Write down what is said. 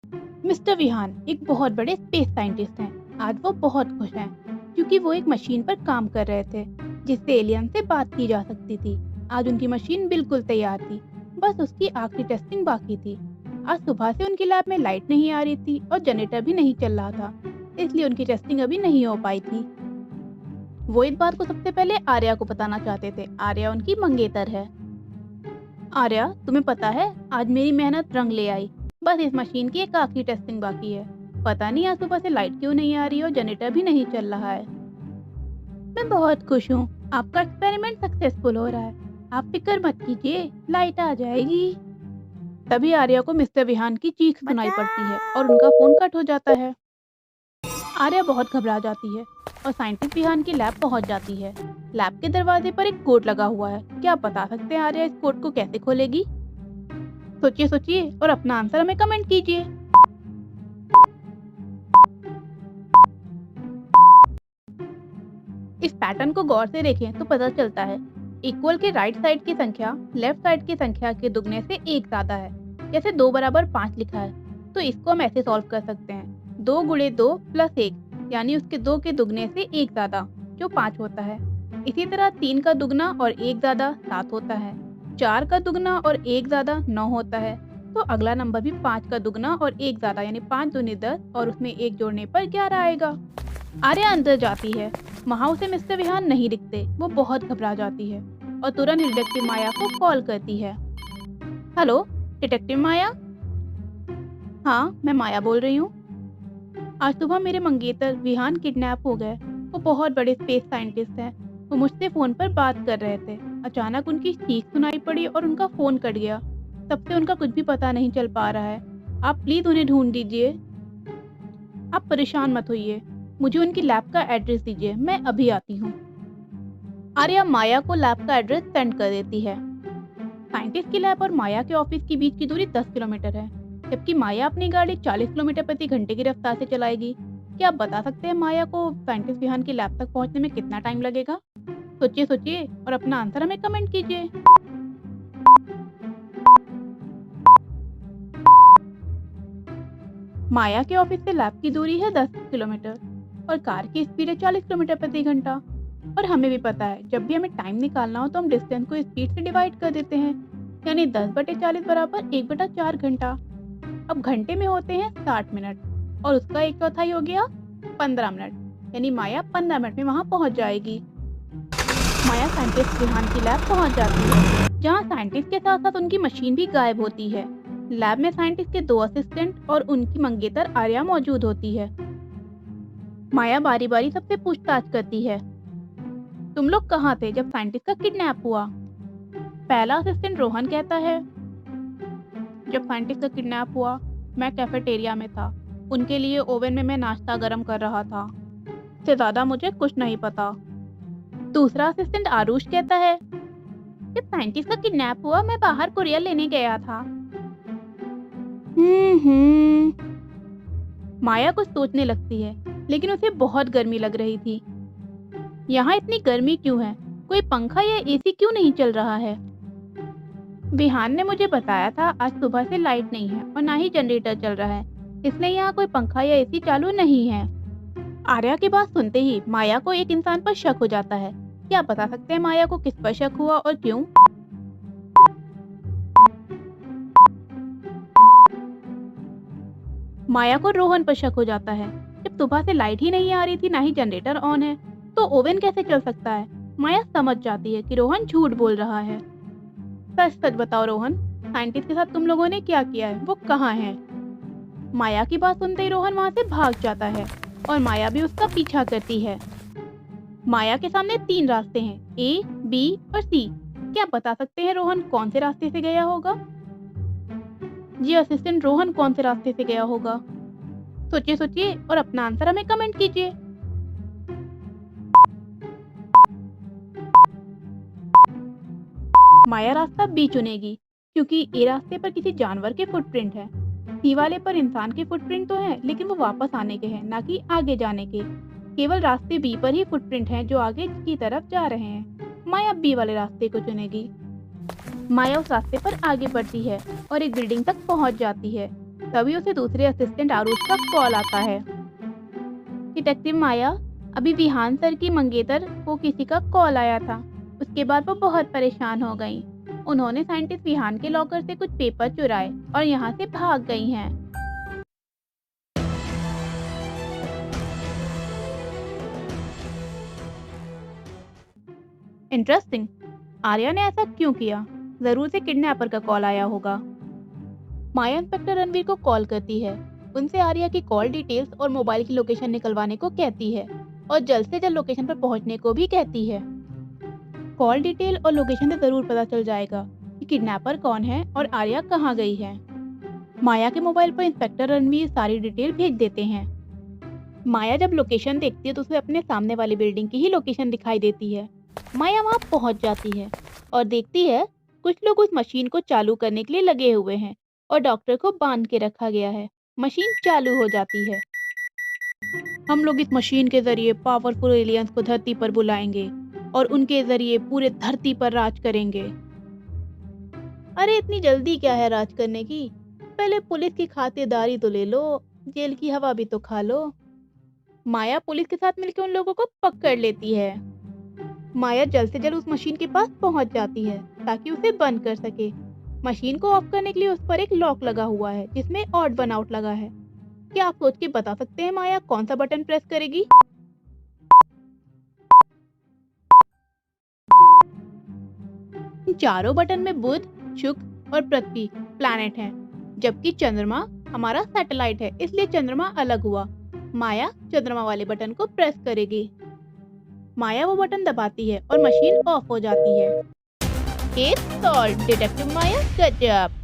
Mister Vihaan एक बहुत बड़े स्पेस साइंटिस्ट हैं। आज वो बहुत खुश हैं क्योंकि वो एक मशीन पर काम कर रहे थे जिससे एलियन से बात की जा सकती थी। आज उनकी मशीन बिल्कुल तैयार थी, बस उसकी आखिरी टेस्टिंग बाकी थी। आज सुबह से उनकी लैब में लाइट नहीं आ रही थी और जनरेटर भी नहीं चल रहा था, इसलिए उनकी टेस्टिंग अभी नहीं हो पाई थी। वो इस बात को सबसे पहले आर्या को बताना चाहते थे। आर्या उनकी मंगेतर है। आर्या, तुम्हें पता है आज मेरी मेहनत रंग ले आई। बस इस मशीन की एक आखिरी टेस्टिंग बाकी है। पता नहीं आज सुबह से लाइट क्यों नहीं आ रही और जनरेटर भी नहीं चल रहा है। मैं बहुत खुश हूँ, आपका एक्सपेरिमेंट सक्सेसफुल हो रहा है। आप फिक्र मत कीजिए, लाइट आ जाएगी। तभी आर्या को मिस्टर विहान की चीख सुनाई पड़ती है और उनका फोन कट हो जाता है। आर्या बहुत घबरा जाती है और साइंटिस्ट विहान की लैब पहुंच जाती है। लैब के दरवाजे पर एक कोड लगा हुआ है। क्या आप बता सकते हैं आर्या इस कोड को कैसे खोलेगी? सोचिए सोचिए और अपना आंसर हमें कमेंट कीजिए। इस पैटर्न को गौर से देखें तो पता चलता है इक्वल के राइट साइड की संख्या लेफ्ट साइड की संख्या के दुगने से एक ज्यादा है। जैसे 2 बराबर 5 लिखा है तो इसको हम ऐसे सॉल्व कर सकते हैं। 2 गुणे 2 प्लस 1 यानी उसके 2 के दुगने से एक ज्यादा जो 5 होता है। इसी तरह 3 का दुगना और एक ज्यादा 7 होता है। 4 का दुगना और एक ज्यादा 9 होता है। तो अगला नंबर भी 5 का दुगना और एक ज्यादा यानी 5 दूनी 10 और उसमें एक जोड़ने पर 11 आएगा। आर्या अंदर जाती है। वहाँ उसे मिस्टर विहान नहीं दिखते। वो बहुत घबरा जाती है और तुरंत डिटेक्टिव माया को कॉल करती है। हेलो, डिटेक्टिव माया। हाँ, मैं माया बोल रही हूँ। आज सुबह मेरे मंगेतर विहान किडनैप हो गए। वो बहुत बड़े स्पेस साइंटिस्ट हैं। वो मुझसे फोन पर बात कर रहे थे। अचानक उनकी चीख सुनाई पड़ी और उनका फोन कट गया। तब से उनका कुछ भी पता नहीं चल पा रहा है। आप प्लीज उन्हें ढूंढ दीजिए। आप परेशान मत होइए, मुझे उनकी लैब का एड्रेस दीजिए, मैं अभी आती हूँ। आर्या माया को लैब का एड्रेस सेंड कर देती है। साइंटिस्ट की लैब और माया के ऑफिस के बीच की दूरी 10 किलोमीटर है, जबकि माया अपनी गाड़ी 40 किलोमीटर प्रति घंटे की रफ्तार से चलाएगी। क्या आप बता सकते हैं माया को साइंटिस्ट विहान की लैब तक पहुंचने में कितना टाइम लगेगा? सोचिए सोचिए और अपना आंसर हमें कमेंट कीजिए। माया के ऑफिस से लैब की दूरी है 10 किलोमीटर और कार की स्पीड है 40 किलोमीटर प्रति घंटा। और हमें भी पता है जब भी हमें टाइम निकालना हो तो हम डिस्टेंस को स्पीड से डिवाइड कर देते हैं, यानी 10/40 बराबर 1/4 घंटा। अब घंटे में होते हैं 60 मिनट और उसका एक चौथाई हो गया 15 मिनट, यानी माया 15 मिनट में वहाँ पहुँच जाएगी। माया साइंटिस्ट विहान की लैब पहुँच जाती है, जहाँ साइंटिस्ट के साथ साथ उनकी मशीन भी गायब होती है। लैब में साइंटिस्ट के 2 असिस्टेंट और उनकी मंगेतर आर्या मौजूद होती है। माया बारी बारी सबसे पूछताछ करती है। तुम लोग कहाँ थे जब साइंटिस्ट का किडनैप हुआ? पहला असिस्टेंट रोहन कहता है, जब साइंटिस्ट का किडनैप हुआ मैं कैफेटेरिया में था। उनके लिए ओवन में मैं नाश्ता गर्म कर रहा था। इससे ज्यादा मुझे कुछ नहीं पता। दूसरा असिस्टेंट आरुष कहता है, जब साइंटिस्ट का किडनैप हुआ मैं बाहर कुरियर लेने गया था। हम्म। माया कुछ सोचने लगती है, लेकिन उसे बहुत गर्मी लग रही थी। यहाँ इतनी गर्मी क्यों है? कोई पंखा या एसी क्यों नहीं चल रहा है? विहान ने मुझे बताया था आज सुबह से लाइट नहीं है और ना ही जनरेटर चल रहा है, इसलिए यहाँ कोई पंखा या एसी चालू नहीं है। आर्या की बात सुनते ही माया को एक इंसान पर शक हो जाता है। क्या आप बता सकते हैं माया को किस पर शक हुआ और क्यों? माया को रोहन पर शक हो जाता है। जब सुबह से लाइट ही नहीं आ रही थी, ना ही जनरेटर ऑन है, तो ओवन कैसे चल सकता है? माया समझ जाती है कि रोहन झूठ बोल रहा है। सच सच बताओ रोहन, साइंटिस्ट के साथ तुम लोगों ने क्या किया है? वो कहाँ है? माया की बात सुनते ही रोहन वहाँ से भाग जाता है और माया भी उसका पीछा करती है। माया के सामने 3 रास्ते हैं, ए, बी और सी। क्या आप बता सकते हैं रोहन कौन से रास्ते से गया होगा? जी असिस्टेंट, रोहन कौन से रास्ते से गया होगा? सोचिए सोचिए और अपना आंसर हमें कमेंट कीजिए। माया रास्ता बी चुनेगी क्योंकि ए रास्ते पर किसी जानवर के फुटप्रिंट है। सी वाले पर इंसान के फुटप्रिंट तो है, लेकिन वो वापस आने के हैं, ना कि आगे जाने के। केवल रास्ते बी पर ही फुटप्रिंट हैं जो आगे की तरफ जा रहे हैं। माया बी वाले रास्ते को चुनेगी। माया उस रास्ते पर आगे बढ़ती है और एक बिल्डिंग तक पहुंच जाती है। तभी उसे दूसरे असिस्टेंट आरुष का कॉल आता है। डिटेक्टिव माया, अभी विहान सर की मंगेतर को किसी का कॉल आया था। उसके बाद वो बहुत परेशान हो गई। उन्होंने साइंटिस्ट विहान के लॉकर से कुछ पेपर चुराए और यहाँ से भाग गई हैं। इंटरेस्टिंग। आर्या ने ऐसा क्यों किया? जरूर से किडनैपर का कॉल आया होगा। माया इंस्पेक्टर रणवीर को कॉल करती है। उनसे आर्या की कॉल डिटेल्स और मोबाइल की लोकेशन निकलवाने को कहती है और जल्द से जल्द लोकेशन पर पहुंचने को भी कहती है। कॉल डिटेल और लोकेशन से जरूर पता चल जाएगा कि किडनैपर कौन है और आर्या कहाँ गई है। माया के मोबाइल पर इंस्पेक्टर रणवीर सारी डिटेल भेज देते हैं। माया जब लोकेशन देखती है तो उसे अपने सामने वाली बिल्डिंग की ही लोकेशन दिखाई देती है। माया वहां पहुंच जाती है और देखती है कुछ लोग उस मशीन को चालू करने के लिए लगे हुए हैं और डॉक्टर को बांध के रखा गया है। मशीन चालू हो जाती है। हम लोग इस मशीन के जरिए पावरफुल एलियंस को धरती पर बुलाएंगे और उनके जरिए पूरे धरती पर राज करेंगे। अरे इतनी जल्दी क्या है राज करने की? पहले पुलिस की खातिरदारी तो ले लो, जेल की हवा भी तो खा लो। माया पुलिस के साथ मिलकर उन लोगों को पकड़ लेती है। माया जल्द से जल्द उस मशीन के पास पहुंच जाती है ताकि उसे बंद कर सके। मशीन को ऑफ करने के लिए उस पर एक लॉक लगा हुआ है जिसमें ऑड वन आउट लगा है। क्या आप सोच के बता सकते हैं माया कौन सा बटन प्रेस करेगी? इन चारों बटन में बुध, शुक्र और पृथ्वी प्लैनेट हैं, जबकि चंद्रमा हमारा सैटेलाइट है, इसलिए चंद्रमा अलग हुआ। माया चंद्रमा वाले बटन को प्रेस करेगी। माया वो बटन दबाती है और मशीन ऑफ हो जाती है। केस सॉल्व डिटेक्टिव माया, गजब।